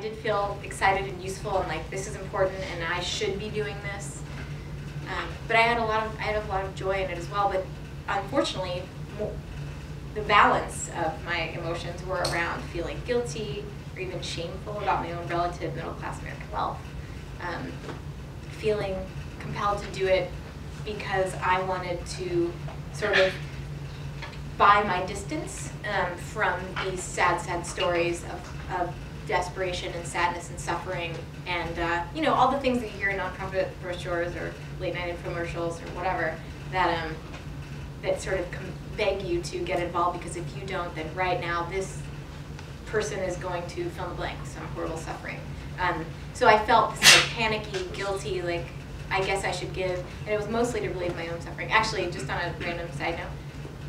did feel excited and useful and like this is important and I should be doing this. But I had a lot of joy in it as well. But unfortunately, the balance of my emotions were around feeling guilty or even shameful about my own relative middle-class American wealth, feeling compelled to do it because I wanted to sort of buy my distance from these sad stories of desperation and sadness and suffering and you know, all the things that you hear in nonprofit brochures or late night infomercials or whatever that that sort of beg you to get involved, because if you don't, then right now this person is going to fill in the blank, some horrible suffering. So I felt this like panicky, guilty, like I guess I should give, and it was mostly to relieve my own suffering. Actually, just on a random side note,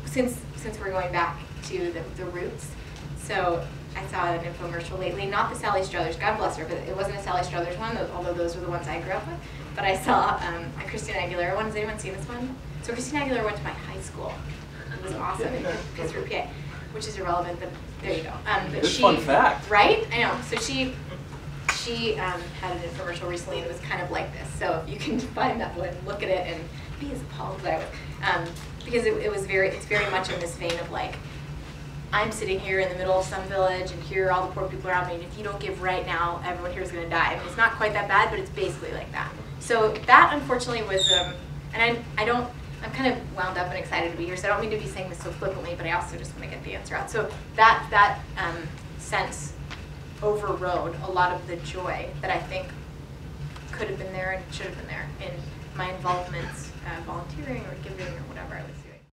since we're going back to the roots, so I saw an infomercial lately, not the Sally Struthers, God bless her, but it wasn't a Sally Struthers one, although those were the ones I grew up with. But I saw a Christina Aguilera one. Has anyone seen this one? So Christina Aguilera went to my high school. It was awesome in Pittsburgh, PA, which is irrelevant, but there you go. But Good fun fact. Right? I know. So she had an infomercial recently, and it was kind of like this. So if you can find that one, look at it, and be as appalled as I was. Because it's very much in this vein of like, I'm sitting here in the middle of some village, and here are all the poor people around me, and if you don't give right now, everyone here is going to die. I mean, it's not quite that bad, but it's basically like that. So that, unfortunately, was, and I'm kind of wound up and excited to be here, so I don't mean to be saying this so flippantly, but I also just want to get the answer out. So that sense overrode a lot of the joy that I think could have been there and should have been there in my involvements, volunteering or giving or whatever I was doing.